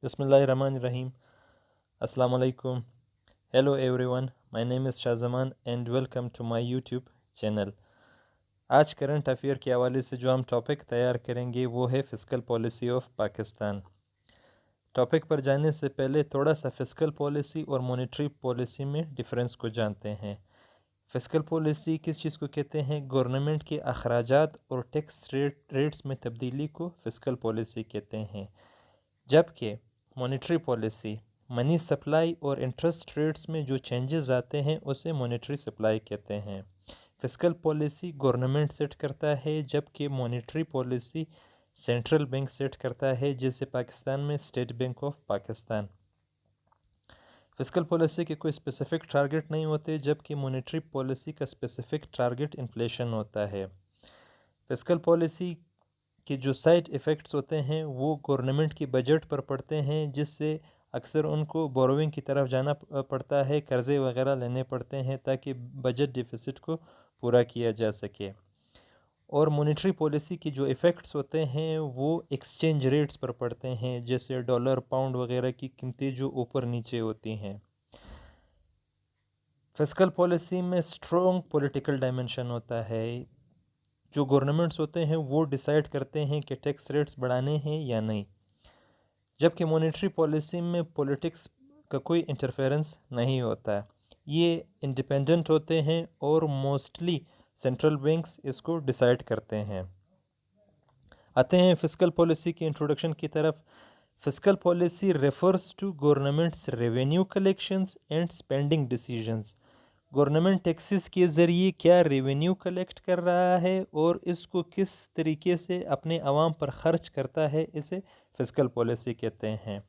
Bismillahirrahmanirrahim. Assalamu alaikum. Hello everyone. My name is Shahzaman and welcome to my YouTube channel. آج current affair کے حوالے سے جو ہم ٹاپک تیار کریں گے وہ ہے fiscal policy of Pakistan. Topic پر جانے سے پہلے تھوڑا سا فسکل پالیسی اور مونیٹری پالیسی میں ڈفرینس کو جانتے ہیں. فسکل پالیسی کس چیز کو کہتے ہیں؟ گورنمنٹ کے اخراجات اور ٹیکس ریٹس میں تبدیلی کو فسکل پالیسی کہتے ہیں، جبکہ مونیٹری پالیسی منی سپلائی اور انٹرسٹ ریٹس میں جو چینجز آتے ہیں اسے مونیٹری سپلائی کہتے ہیں. فسکل پالیسی گورنمنٹ سیٹ کرتا ہے جبکہ monetary policy central bank set کرتا ہے، جیسے پاکستان میں state bank of Pakistan. Fiscal policy کے کوئی اسپیسیفک ٹارگٹ نہیں ہوتے، جبکہ مونیٹری پالیسی کا اسپیسیفک ٹارگٹ انفلیشن ہوتا ہے. فسکل پالیسی کہ جو سائڈ ایفیکٹس ہوتے ہیں وہ گورنمنٹ کی بجٹ پر پڑتے ہیں، جس سے اکثر ان کو بوروئنگ کی طرف جانا پڑتا ہے، قرضے وغیرہ لینے پڑتے ہیں تاکہ بجٹ ڈیفیسٹ کو پورا کیا جا سکے. اور مونیٹری پالیسی کی جو ایفیکٹس ہوتے ہیں وہ ایکسچینج ریٹس پر پڑتے ہیں، جیسے ڈالر، پاؤنڈ وغیرہ کی قیمتیں جو اوپر نیچے ہوتی ہیں. فسکل پالیسی میں اسٹرانگ پولیٹیکل ڈائمنشن ہوتا ہے. جو گورنمنٹس ہوتے ہیں وہ ڈیسائیڈ کرتے ہیں کہ ٹیکس ریٹس بڑھانے ہیں یا نہیں، جبکہ مونیٹری پالیسی میں پولیٹکس کا کوئی انٹرفیرنس نہیں ہوتا. یہ انڈیپینڈنٹ ہوتے ہیں اور موسٹلی سینٹرل بینکس اس کو ڈیسائیڈ کرتے ہیں. آتے ہیں فسکل پالیسی کی انٹروڈکشن کی طرف. Fiscal policy refers to government's revenue collections and spending decisions. Government taxes کے ذریعے کیا ریونیو کلیکٹ کر رہا ہے اور اس کو کس طریقے سے اپنے عوام پر خرچ کرتا ہے، اسے فسکل پالیسی کہتے ہیں.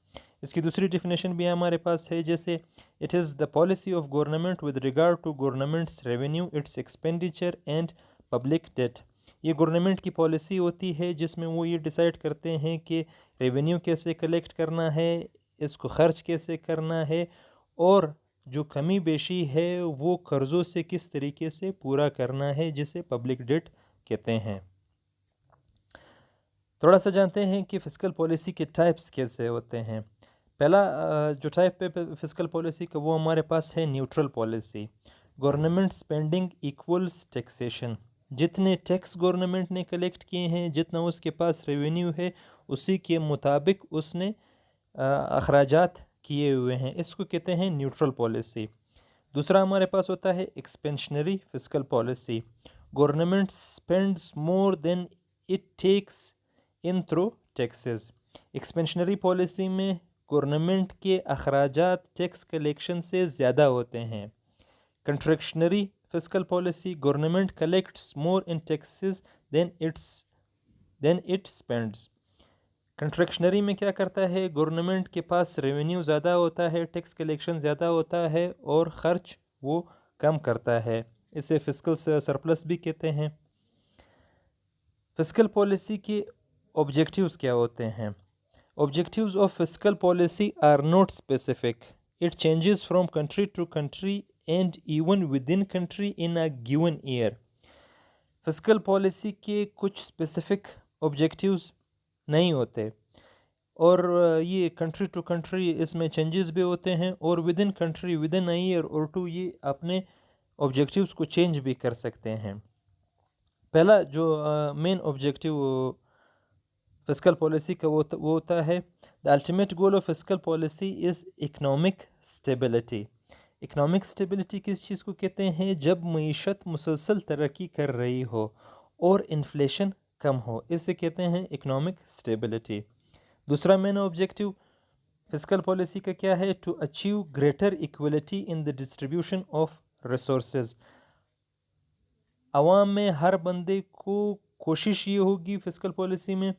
اس کی دوسری ڈیفینیشن بھی ہمارے پاس ہے، جیسے it is the policy of government with regard to government's revenue, its expenditure and public debt. یہ گورنمنٹ کی پالیسی ہوتی ہے جس میں وہ یہ ڈیسائیڈ کرتے ہیں کہ ریونیو کیسے کلیکٹ کرنا ہے، اس کو خرچ کیسے کرنا ہے، اور جو کمی بیشی ہے وہ قرضوں سے کس طریقے سے پورا کرنا ہے، جسے پبلک ڈیٹ کہتے ہیں. تھوڑا سا جانتے ہیں کہ فسکل پالیسی کے ٹائپس کیسے ہوتے ہیں. پہلا جو ٹائپ ہے فسکل پالیسی کا وہ ہمارے پاس ہے neutral policy. Government spending equals taxation. جتنے ٹیکس گورنمنٹ نے کلیکٹ کیے ہیں، جتنا اس کے پاس ریونیو ہے، اسی کے مطابق اس نے اخراجات کیے ہوئے ہیں. اس کو کہتے ہیں نیوٹرل پالیسی. دوسرا ہمارے پاس ہوتا ہے expansionary fiscal policy. Government spends more than it takes in through taxes. Expansionary policy میں گورنمنٹ کے اخراجات ٹیکس کلیکشن سے زیادہ ہوتے ہیں. Contractionary fiscal policy. Government collects more in taxes than it spends. Contractionary میں کیا کرتا ہے؟ گورنمنٹ کے پاس ریونیو زیادہ ہوتا ہے، ٹیکس کلیکشن زیادہ ہوتا ہے اور خرچ وہ کم کرتا ہے. اسے فسکل سرپلس بھی کہتے ہیں. فسکل پالیسی کے آبجیکٹیوز کیا ہوتے ہیں؟ Objectives of fiscal policy are not specific. It changes from country to country and even within country in a given year. Fiscal policy کے کچھ اسپیسیفک آبجیکٹیوز نہیں ہوتے، اور یہ کنٹری ٹو کنٹری اس میں چینجز بھی ہوتے ہیں، اور within country within a year اور ٹو یہ اپنے آبجیکٹیوز کو چینج بھی کر سکتے ہیں. پہلا جو مین آبجیکٹیو فسکل پالیسی کا وہ ہوتا ہے the ultimate goal of fiscal policy is economic stability. Economic stability کس چیز کو کہتے ہیں؟ جب معیشت مسلسل ترقی کر رہی ہو اور انفلیشن کم ہو، اسے کہتے ہیں اکنامک اسٹیبلٹی. دوسرا مین آبجیکٹیو فسکل پالیسی کا کیا ہے؟ To achieve greater equality in the distribution of resources. عوام میں ہر بندے کو کوشش یہ ہوگی فسکل پالیسی میں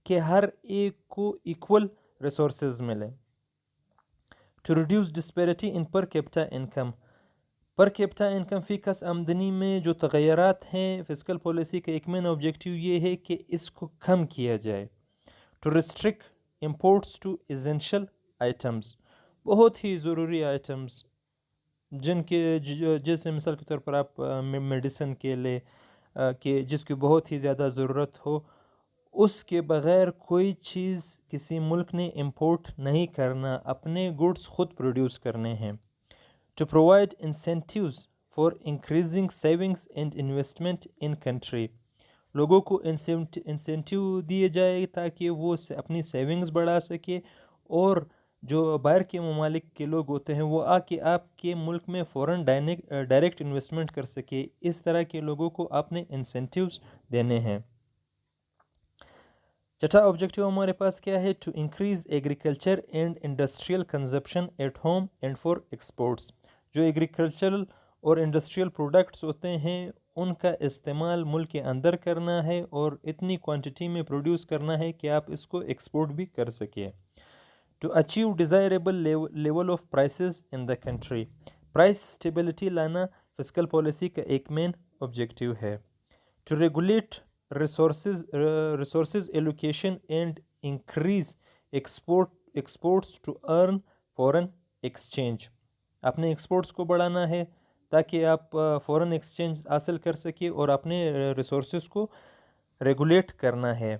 کہ ہر ایک کو ایکول ریسورسز ملیں. To reduce disparity in per capita income. Per capita income فی کس آمدنی میں جو تغیرات ہیں، فسکل پالیسی کا ایک مین آبجیکٹیو یہ ہے کہ اس کو کم کیا جائے. To restrict imports to essential items. بہت ہی ضروری آئٹمس جن کے جیسے مثال کے طور پر آپ میڈیسن کے لے کہ جس کی بہت ہی زیادہ ضرورت ہو، اس کے بغیر کوئی چیز کسی ملک نے امپورٹ نہیں کرنا، اپنے گڈس خود پروڈیوس کرنے ہیں. To provide incentives for increasing savings and investment in country, لوگوں کو انسینٹیو دیے جائے تاکہ وہ اپنی سیونگز بڑھا سکے، اور جو باہر کے ممالک کے لوگ ہوتے ہیں وہ آ کے آپ کے ملک میں فوراً ڈائریکٹ انویسٹمنٹ کر سکے. اس طرح کے لوگوں کو آپ نے انسینٹیوز دینے ہیں. چھٹا آبجیکٹیو ہمارے پاس کیا ہے؟ To increase agriculture and industrial consumption at home and for exports. جو ایگریکلچرل اور انڈسٹریل پروڈکٹس ہوتے ہیں ان کا استعمال ملک کے اندر کرنا ہے اور اتنی کوانٹٹی میں پروڈیوس کرنا ہے کہ آپ اس کو ایکسپورٹ بھی کر سکیں. To achieve desirable level of prices in the country, price stability لانا فسکل پالیسی کا ایک مین آبجیکٹیو ہے. To regulate resources allocation and increase exports to earn foreign exchange. اپنے ایکسپورٹس کو بڑھانا ہے تاکہ آپ فورن ایکسچینج حاصل کر سکیں اور اپنے ریسورسز کو ریگولیٹ کرنا ہے.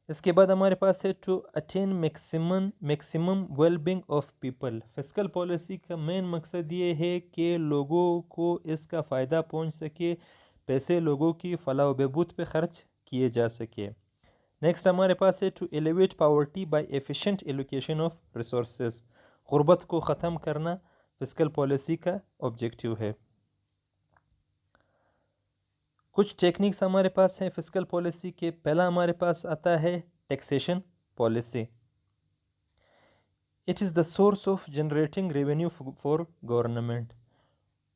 اس کے بعد ہمارے پاس ہے to attain maximum well being of people. Fiscal policy کا مین مقصد یہ ہے کہ لوگوں کو اس کا فائدہ پہنچ سکے، پیسے لوگوں کی فلاح و بہبود پہ خرچ کیے جا سکے. نیکسٹ ہمارے پاس ہے to alleviate poverty by efficient allocation of resources. غربت کو ختم کرنا فسکل پالیسی کا آبجیکٹیو ہے. کچھ ٹیکنیکس ہمارے پاس ہیں فسکل پالیسی کے. پہلا ہمارے پاس آتا ہے taxation policy. It is the source of generating revenue for government.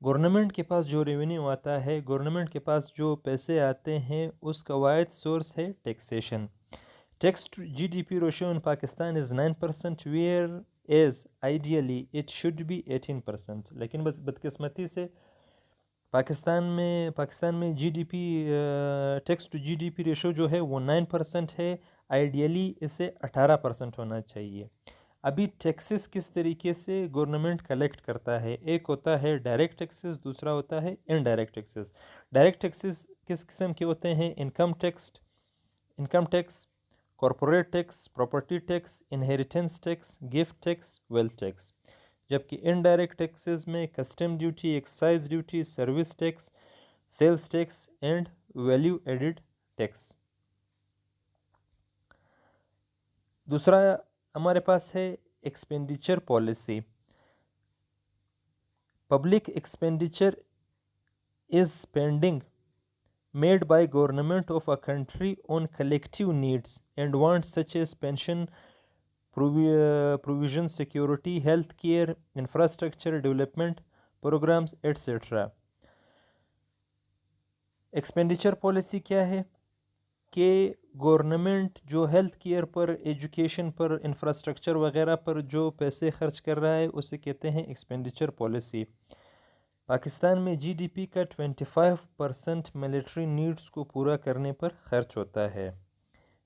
Government کے پاس جو ریونیو آتا ہے، گورنمنٹ کے پاس جو پیسے آتے ہیں، اس کا واحد سورس ہے taxation. Tax to G D P ratio in Pakistan is 9%، whereas ideally it should be 18%. لیکن بدقسمتی سے پاکستان میں G D P tax to G D P ratio جو ہے وہ 9% ہے. آئیڈیلی اسے 18% ہونا چاہیے. ابھی ٹیکسز کس طریقے سے گورنمنٹ کلیکٹ کرتا ہے؟ ایک ہوتا ہے ڈائریکٹ ٹیکسز، دوسرا ہوتا ہے انڈائریکٹ ٹیکسز. ڈائریکٹ ٹیکسز کس قسم کے ہوتے ہیں؟ Income tax, corporate tax, property tax, inheritance tax, gift tax, wealth tax. جبکہ انڈائریکٹ ٹیکسز میں custom duty, excise duty, service tax, sales tax and value added tax. دوسرا ہمارے پاس ہے expenditure policy. Public expenditure is spending made by government of a country on collective needs and wants such as pension, provision, security, health care, infrastructure development programs, etc. Expenditure policy کیا ہے؟ کہ government جو health care پر، education پر، infrastructure وغیرہ پر جو پیسے خرچ کر رہا ہے اسے کہتے ہیں ایکسپینڈیچر پالیسی. پاکستان میں جی ڈی پی کا 25% ملٹری نیڈز کو پورا کرنے پر خرچ ہوتا ہے.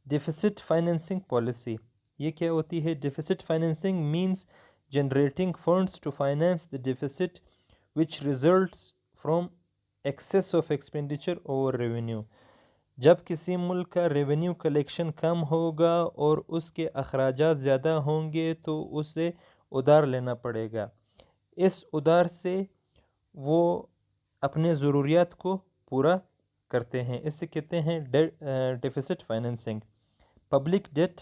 ڈیفیسٹ فائنینسنگ پالیسی یہ کیا ہوتی ہے؟ Deficit financing means generating funds to finance the deficit which results from excess of expenditure over revenue. جب کسی ملک کا ریونیو کلیکشن کم ہوگا اور اس کے اخراجات زیادہ ہوں گے تو اسے ادھار لینا پڑے گا. اس ادھار سے وہ اپنے ضروریات کو پورا کرتے ہیں. اسے کہتے ہیں deficit financing. Public debt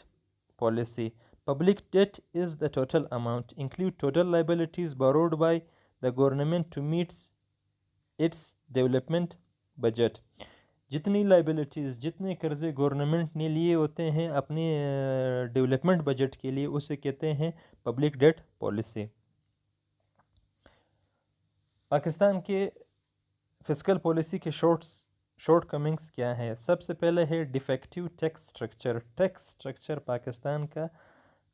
policy. Public debt is the total amount include total liabilities borrowed by the government to meet its development budget. جتنی لائبلٹیز، جتنے قرضے گورنمنٹ نے لیے ہوتے ہیں اپنے ڈیولپمنٹ بجٹ کے لیے، اسے کہتے ہیں پبلک ڈیٹ پالیسی. پاکستان کے فسکل پالیسی کے شارٹ کمنگس کیا ہیں؟ سب سے پہلے ہے defective tax structure. Tax structure Pakistan کا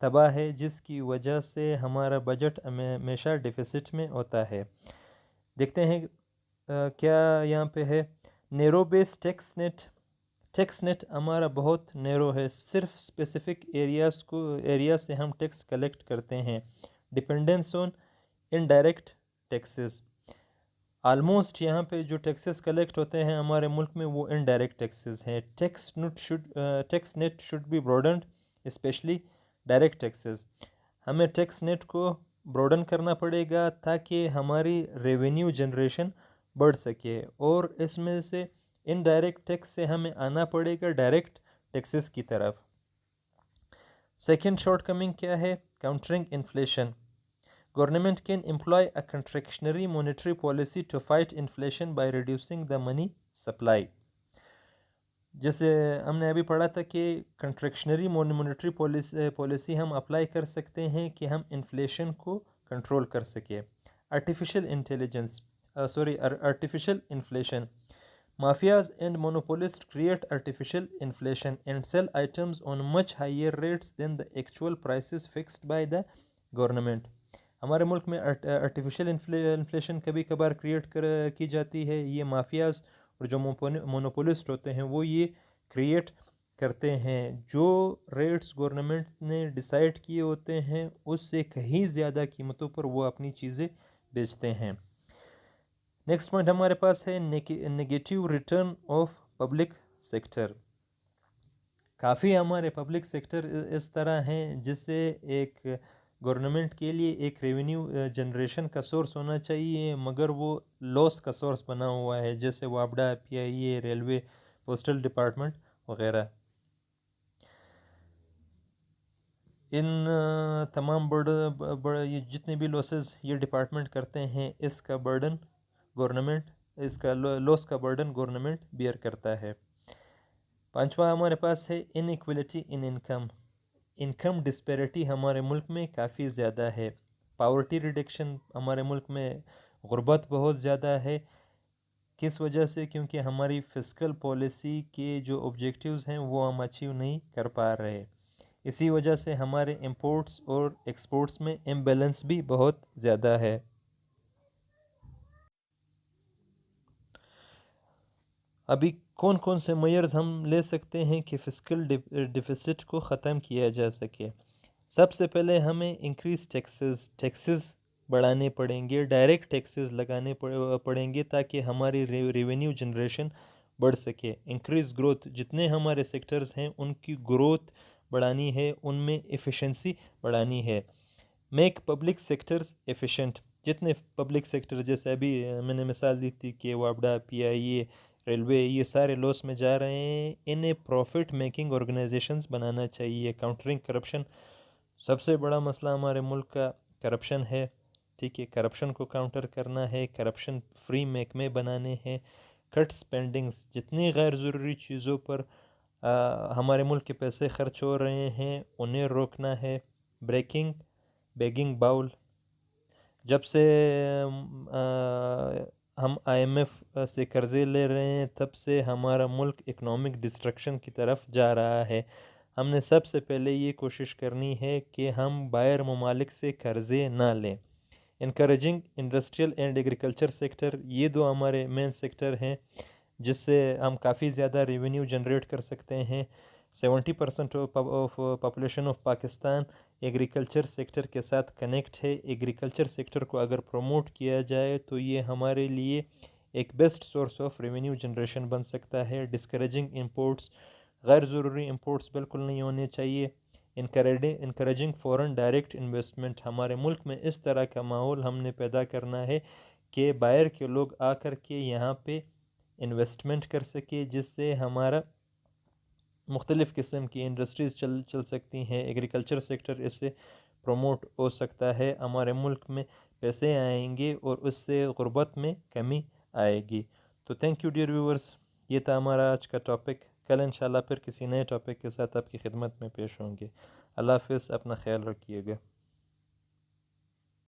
تباہ ہے، جس کی وجہ سے ہمارا بجٹ ہمیشہ ڈیفیسٹ میں ہوتا ہے. دیکھتے ہیں کیا یہاں پہ ہے. نیرو بیس ٹیکس نیٹ ہمارا بہت نیرو ہے. صرف اسپیسیفک ایریا سے ہم ٹیکس کلیکٹ کرتے ہیں. Dependence on indirect taxes. Almost یہاں پہ جو ٹیکسز کلیکٹ ہوتے ہیں ہمارے ملک میں وہ انڈائریکٹ ٹیکسز ہیں. Tax net should be broadened especially direct taxes. ہمیں ٹیکس نیٹ کو براڈن کرنا پڑے گا تاکہ ہماری ریونیو جنریشن بڑھ سکے, اور اس میں سے انڈائریکٹ ٹیکس سے ہمیں آنا پڑے گا ڈائریکٹ ٹیکسز کی طرف. سیکنڈ شارٹ کمنگ کیا ہے؟ Countering inflation. Government can employ a contractionary monetary policy to fight inflation by reducing the money supply. جیسے ہم نے ابھی پڑھا تھا کہ کنٹریکشنری مونیٹری پالیسی ہم اپلائی کر سکتے ہیں کہ ہم انفلیشن کو کنٹرول کر سکیں. Artificial inflation. Mafias and monopolists create artificial inflation and sell items on much higher rates than the actual prices fixed by the government. ہمارے ملک میں آرٹیفیشل انفلیشن کبھی کبھار کریٹ کی جاتی ہے. یہ مافیاز اور جو مونوپولسٹ ہوتے ہیں وہ یہ کریٹ کرتے ہیں. جو ریٹس گورنمنٹ نے ڈیسائیڈ کیے ہوتے ہیں اس سے کہیں زیادہ قیمتوں پر وہ اپنی چیزیں بیچتے ہیں. نیکسٹ پوائنٹ ہمارے پاس ہے negative return of public sector. کافی ہمارے پبلک سیکٹر اس طرح ہیں جس سے ایک گورنمنٹ کے لیے ایک ریونیو جنریشن کا سورس ہونا چاہیے مگر وہ لاس کا سورس بنا ہوا ہے, جیسے واپڈا, پی آئی اے, ریلوے, پوسٹل ڈپارٹمنٹ وغیرہ. ان تمام یہ جتنے بھی لاسز یہ ڈپارٹمنٹ کرتے ہیں اس کا برڈن گورنمنٹ, اس کا لاس کا برڈن گورنمنٹ بیئر کرتا ہے. پانچواں ہمارے پاس ہے ان ایکویلٹی ان انکم. انکم ڈسپیرٹی ہمارے ملک میں کافی زیادہ ہے. پاورٹی ریڈکشن ہمارے ملک میں, غربت بہت زیادہ ہے. کس وجہ سے؟ کیونکہ ہماری فسکل پالیسی کے جو آبجیکٹیوز ہیں وہ ہم اچیو نہیں کر پا رہے. اسی وجہ سے ہمارے امپورٹس اور ایکسپورٹس میں امبیلنس بھی بہت زیادہ ہے. ابھی کون کون سے میئرز ہم لے سکتے ہیں کہ فسکل ڈیفیسٹ کو ختم کیا جا سکے؟ سب سے پہلے ہمیں انکریز ٹیکسز بڑھانے پڑیں گے, ڈائریکٹ ٹیکسز لگانے پڑیں گے تاکہ ہماری ریونیو جنریشن بڑھ سکے. انکریز گروتھ, جتنے ہمارے سیکٹرز ہیں ان کی گروتھ بڑھانی ہے, ان میں ایفیشنسی بڑھانی ہے. Make public sectors efficient. جتنے پبلک سیکٹر, جیسے ابھی میں نے مثال دی تھی کہ واپڈا, پی آئی اے, ریلوے, یہ سارے لاس میں جا رہے ہیں, انہیں پروفٹ میکنگ آرگنائزیشنز بنانا چاہیے. Countering corruption. سب سے بڑا مسئلہ ہمارے ملک کا کرپشن ہے, ٹھیک ہے, کرپشن کو کاؤنٹر کرنا ہے, کرپشن فری محکمے بنانے ہیں. کٹ اسپینڈنگز, جتنی غیر ضروری چیزوں پر ہمارے ملک کے پیسے خرچ ہو رہے ہیں انہیں روکنا ہے. Begging bowl. جب سے ہم آئی ایم ایف سے قرضے لے رہے ہیں تب سے ہمارا ملک اکنامک ڈسٹرکشن کی طرف جا رہا ہے. ہم نے سب سے پہلے یہ کوشش کرنی ہے کہ ہم باہر ممالک سے قرضے نہ لیں. Encouraging industrial and agriculture sector, یہ دو ہمارے مین سیکٹر ہیں جس سے ہم کافی زیادہ ریونیو جنریٹ کر سکتے ہیں. 70% of population of Pakistan agriculture sector کے ساتھ کنیکٹ ہے. ایگریکلچر سیکٹر کو اگر پروموٹ کیا جائے تو یہ ہمارے لیے ایک best source of revenue generation بن سکتا ہے. ڈسکریجنگ امپورٹس, غیر ضروری امپورٹس بالکل نہیں ہونے چاہیے. انکریجنگ فورن ڈائریکٹ انویسٹمنٹ, ہمارے ملک میں اس طرح کا ماحول ہم نے پیدا کرنا ہے کہ باہر کے لوگ آ کر کے یہاں پہ انویسٹمنٹ کر سکے, جس سے ہمارا مختلف قسم کی انڈسٹریز چل سکتی ہیں. ایگریکلچر سیکٹر اس سے پروموٹ ہو سکتا ہے. ہمارے ملک میں پیسے آئیں گے اور اس سے غربت میں کمی آئے گی. تو تھینک یو ڈیئر ویورز, یہ تھا ہمارا آج کا ٹاپک. کل انشاءاللہ پھر کسی نئے ٹاپک کے ساتھ آپ کی خدمت میں پیش ہوں گے. اللہ حافظ, اپنا خیال رکھیے گا.